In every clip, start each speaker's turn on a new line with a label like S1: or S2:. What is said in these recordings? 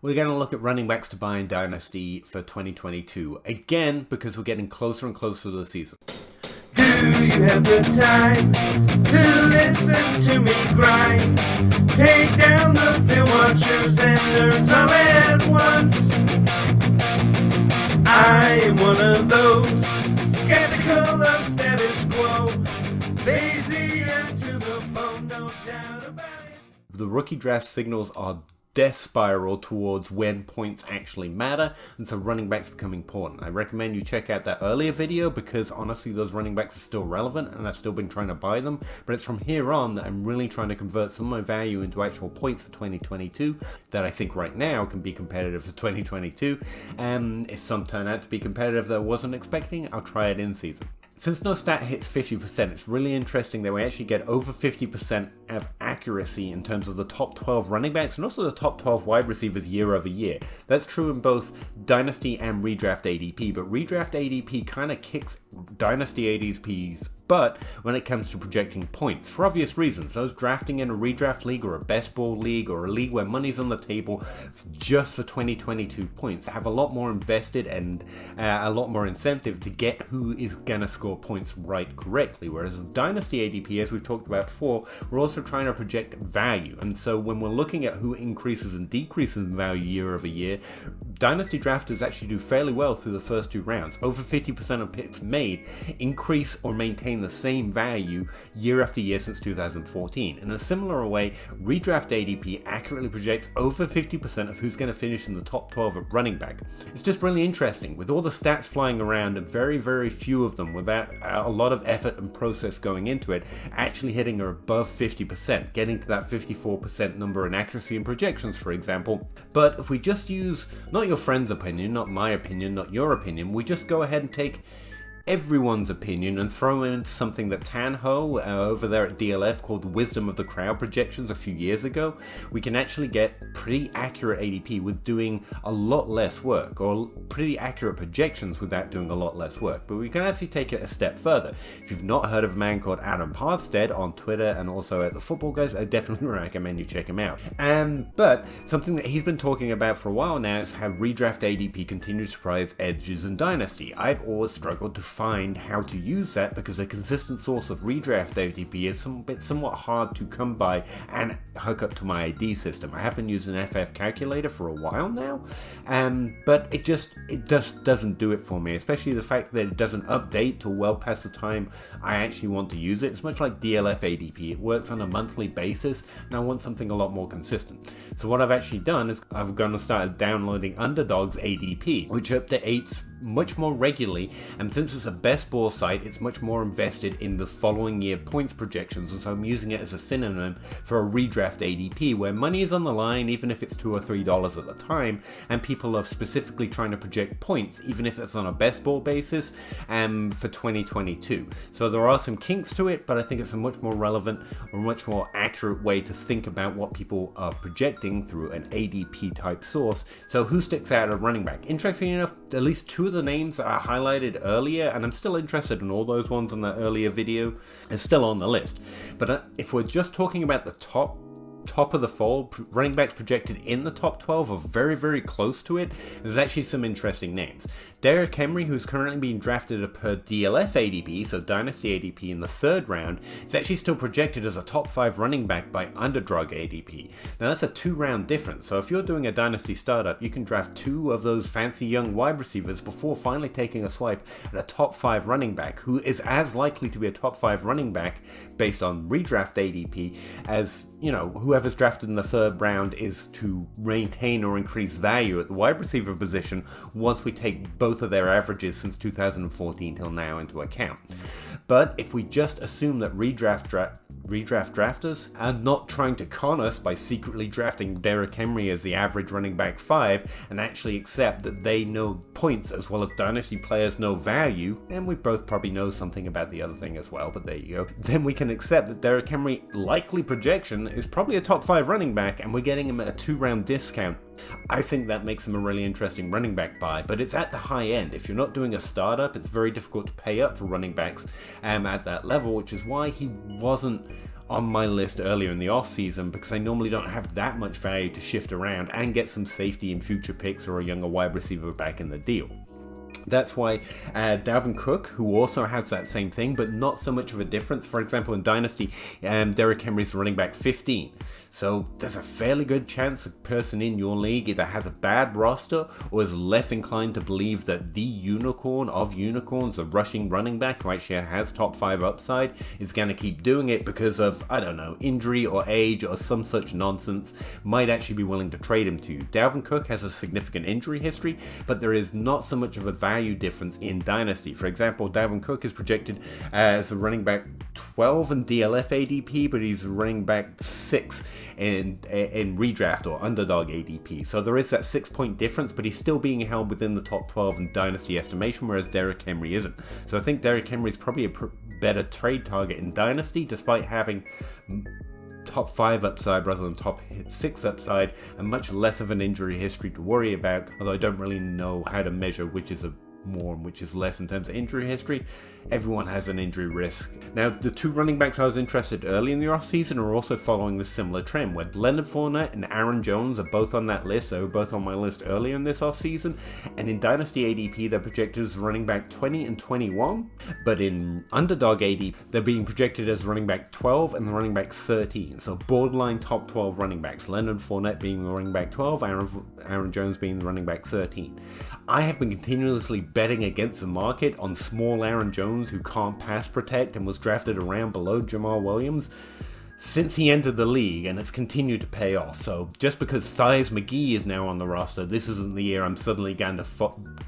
S1: We're going to look at running backs to buy in Dynasty for 2022. Again, because we're getting closer and closer to the season.
S2: Do you have the time to listen to me grind? Take down the film watchers and nerds all at once. I am one of those, skeptical of status quo, lazy and to the bone, no doubt about it.
S1: The rookie draft signals are death spiral towards when points actually matter, and so running backs become important. I recommend you check out that earlier video because honestly those running backs are still relevant and I've still been trying to buy them, but it's from here on that I'm really trying to convert some of my value into actual points for 2022 that I think right now can be competitive for 2022, and if some turn out to be competitive that I wasn't expecting, I'll try it in season. Since no stat hits 50%, it's really interesting that we actually get over 50% of accuracy in terms of the top 12 running backs and also the top 12 wide receivers year over year. That's true in both Dynasty and Redraft ADP, but Redraft ADP kind of kicks Dynasty ADP's butt when it comes to projecting points, for obvious reasons. Those drafting in a redraft league or a best ball league or a league where money's on the table just for 2022 points have a lot more invested and a lot more incentive to get who is gonna score points right correctly, whereas with Dynasty ADP, as we've talked about before, we're also trying to project value, and so when we're looking at who increases and decreases in value year over year, Dynasty drafters actually do fairly well through the first two rounds. Over 50% of picks made increase or maintain the same value year after year since 2014. In a similar way, Redraft ADP accurately projects over 50% of who's going to finish in the top 12 at running back. It's just really interesting, with all the stats flying around and very few of them without a lot of effort and process going into it, actually hitting are above 50%, getting to that 54% number in accuracy and projections, for example. But if we just use, not your friend's opinion, not my opinion, not your opinion, we just go ahead and take everyone's opinion and throw into something that Tanho over there at DLF called Wisdom of the Crowd projections a few years ago, we can actually get pretty accurate ADP with doing a lot less work, or pretty accurate projections without doing a lot less work. But we can actually take it a step further. If you've not heard of a man called Adam Parstead on Twitter and also at the Football Guys, I definitely recommend you check him out. But something that he's been talking about for a while now is how redraft ADP continues to prize edges in Dynasty. I've always struggled to find how to use that because a consistent source of redraft ADP is somewhat hard to come by and hook up to my ID system. I have been using FF Calculator for a while now, but it just doesn't do it for me, especially the fact that it doesn't update till well past the time I actually want to use it. It's much like DLF ADP. It works on a monthly basis, and I want something a lot more consistent. So what I've actually done is I've gone and started downloading Underdog's ADP, which updates much more regularly, and since it's a best ball site, it's much more invested in the following year points projections, and so I'm using it as a synonym for a redraft ADP where money is on the line, even if it's $2 or $3 at the time, and people are specifically trying to project points, even if it's on a best ball basis, for 2022. So there are some kinks to it, but I think it's a much more relevant or much more accurate way to think about what people are projecting through an ADP type source. So who sticks out at running back? Interestingly enough, at least two of the names that I highlighted earlier, and I'm still interested in all those ones on that earlier video, are still on the list. But if we're just talking about the top of the fold, running backs projected in the top 12 are very close to it. There's actually some interesting names. Derrick Henry, who's currently being drafted per DLF ADP, so Dynasty ADP in the third round, is actually still projected as a top 5 running back by Underdog ADP. Now that's a 2-round difference, so if you're doing a Dynasty startup, you can draft 2 of those fancy young wide receivers before finally taking a swipe at a top 5 running back, who is as likely to be a top 5 running back based on redraft ADP as, you know, whoever's drafted in the third round is to maintain or increase value at the wide receiver position once we take both of their averages since 2014 till now into account. But if we just assume that redraft drafters are not trying to con us by secretly drafting Derrick Henry as the average running back 5 and actually accept that they know points as well as Dynasty players know value, and we both probably know something about the other thing as well, but there you go, then we can accept that Derrick Henry likely projection is probably a top 5 running back and we're getting him at a 2-round discount. I think that makes him a really interesting running back buy, but it's at the high end. If you're not doing a startup, it's very difficult to pay up for running backs at that level, which is why he wasn't on my list earlier in the offseason because I normally don't have that much value to shift around and get some safety in future picks or a younger wide receiver back in the deal. That's why Dalvin Cook, who also has that same thing, but not so much of a difference. For example, in Dynasty, Derrick Henry's running back 15. So there's a fairly good chance a person in your league either has a bad roster or is less inclined to believe that the unicorn of unicorns, the rushing running back who actually has top 5 upside, is going to keep doing it because of, I don't know, injury or age or some such nonsense, might actually be willing to trade him to you. Dalvin Cook has a significant injury history, but there is not so much of a value difference in Dynasty. For example, Dalvin Cook is projected as a running back 12 in DLF ADP, but he's running back 6 in redraft or underdog ADP. So there is that 6-point difference, but he's still being held within the top 12 in Dynasty estimation, whereas Derrick Henry isn't. So I think Derrick Henry is probably a better trade target in Dynasty, despite having top 5 upside rather than top 6 upside, and much less of an injury history to worry about, although I don't really know how to measure which is a more and which is less in terms of injury history. Everyone has an injury risk. Now, the 2 running backs I was interested early in the offseason are also following this similar trend, where Leonard Fournette and Aaron Jones are both on that list. They were both on my list earlier in this offseason, and in Dynasty ADP they're projected as running back 20 and 21, but in Underdog ADP they're being projected as running back 12 and the running back 13, so borderline top 12 running backs, Leonard Fournette being the running back 12, Aaron Jones being the running back 13. I have been continuously betting against the market on small Aaron Jones, who can't pass protect and was drafted around below Jamal Williams since he entered the league, and it's continued to pay off. So just because Thies McGee is now on the roster, this isn't the year I'm suddenly going to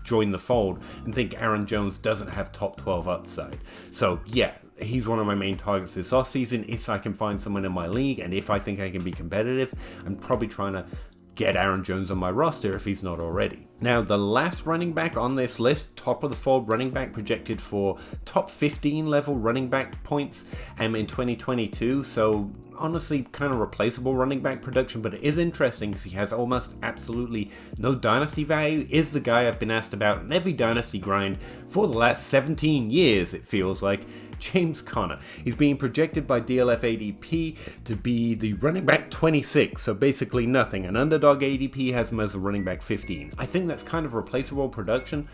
S1: join the fold and think Aaron Jones doesn't have top 12 upside. So yeah, he's one of my main targets this offseason. If I can find someone in my league and if I think I can be competitive, I'm probably trying to get Aaron Jones on my roster if he's not already. Now, the last running back on this list, top of the fold running back, projected for top 15 level running back points in 2022. So honestly, kind of replaceable running back production, but it is interesting because he has almost absolutely no dynasty value. Is the guy I've been asked about in every dynasty grind for the last 17 years, it feels like. James Conner. He's being projected by DLF ADP to be the running back 26, so basically nothing. And Underdog ADP has him as a running back 15. I think that's kind of replaceable production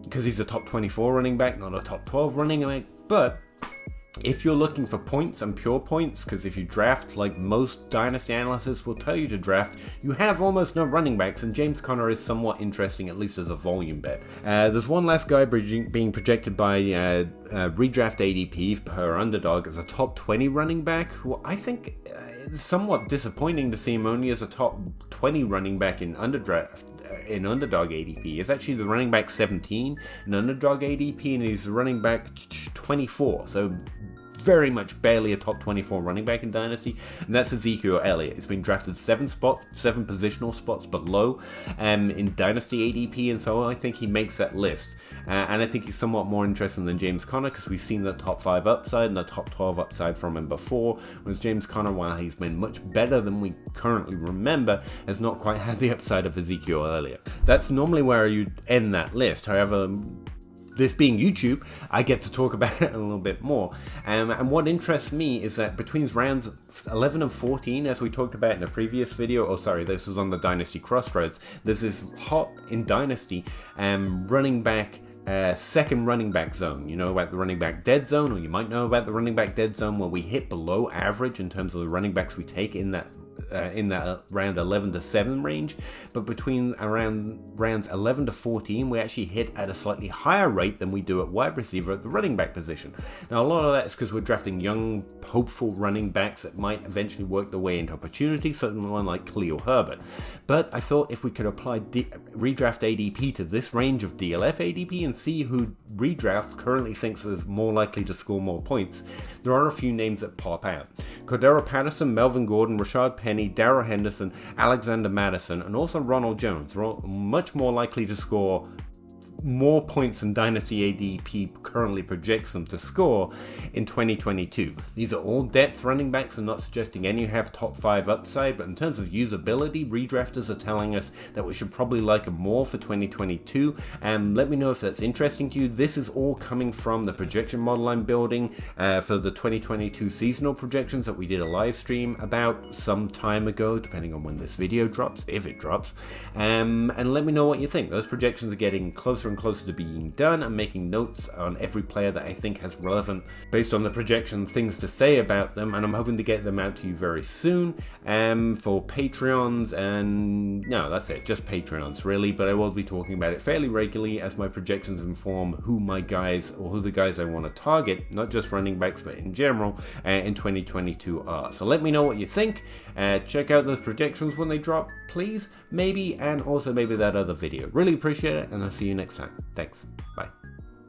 S1: because he's a top 24 running back, not a top 12 running back. But if you're looking for points and pure points, because if you draft like most dynasty analysts will tell you to draft, you have almost no running backs, and James Conner is somewhat interesting, at least as a volume bet. There's one last guy being projected by redraft ADP per Underdog as a top 20 running back, who I think is somewhat disappointing to see him only as a top 20 running back in Underdog ADP. He's actually the running back 17 in Underdog ADP, and he's running back 24, so very much barely a top 24 running back in Dynasty, and that's Ezekiel Elliott. He's been drafted 7 positional spots below in Dynasty ADP, and so I think he makes that list. And I think he's somewhat more interesting than James Conner because we've seen the top 5 upside and the top 12 upside from him before, whereas James Conner, while he's been much better than we currently remember, has not quite had the upside of Ezekiel Elliott. That's normally where you'd end that list. However, this being YouTube, I get to talk about it a little bit more. And what interests me is that between rounds 11 and 14, as we talked about in a previous video, this was on the Dynasty Crossroads, there's this hot in Dynasty running back second running back zone. You know about the running back dead zone, or you might know about the running back dead zone where we hit below average in terms of the running backs we take in that round 11 to 7 range, but between around rounds 11 to 14 we actually hit at a slightly higher rate than we do at wide receiver at the running back position. Now, a lot of that is because we're drafting young hopeful running backs that might eventually work their way into opportunity, someone like Khalil Herbert. But I thought if we could apply redraft ADP to this range of DLF ADP and see who redraft currently thinks is more likely to score more points, there are a few names that pop out. Cordero Patterson, Melvin Gordon, Rashad Penny, Darrell Henderson, Alexander Madison, and also Ronald Jones are all much more likely to score more points than Dynasty ADP currently projects them to score in 2022. These are all depth running backs. I'm not suggesting any have top 5 upside, but in terms of usability, redrafters are telling us that we should probably like them more for 2022. And let me know if that's interesting to you. This is all coming from the projection model I'm building for the 2022 seasonal projections that we did a live stream about some time ago, depending on when this video drops, if it drops. And let me know what you think. Those projections are getting closer and closer to being done. I'm making notes on every player that I think has relevant, based on the projection, things to say about them, and I'm hoping to get them out to you very soon for Patreons. And no, that's it, just Patreons really, but I will be talking about it fairly regularly as my projections inform who my guys, or who the guys I want to target, not just running backs but in general, in 2022 are. So let me know what you think. Check out those projections when they drop, please, maybe, and also maybe that other video. Really appreciate it, and I'll see you next time. Thanks, bye.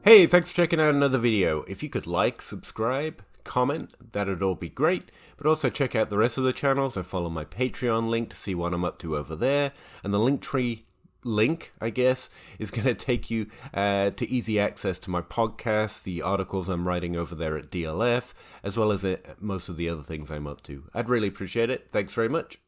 S1: Hey, thanks for checking out another video. If you could like, subscribe, comment, that'd all be great. But also check out the rest of the channels and follow my Patreon link to see what I'm up to over there. And the Linktree link, I guess, is going to take you to easy access to my podcast, the articles I'm writing over there at DLF, as well as most of the other things I'm up to. I'd really appreciate it. Thanks very much.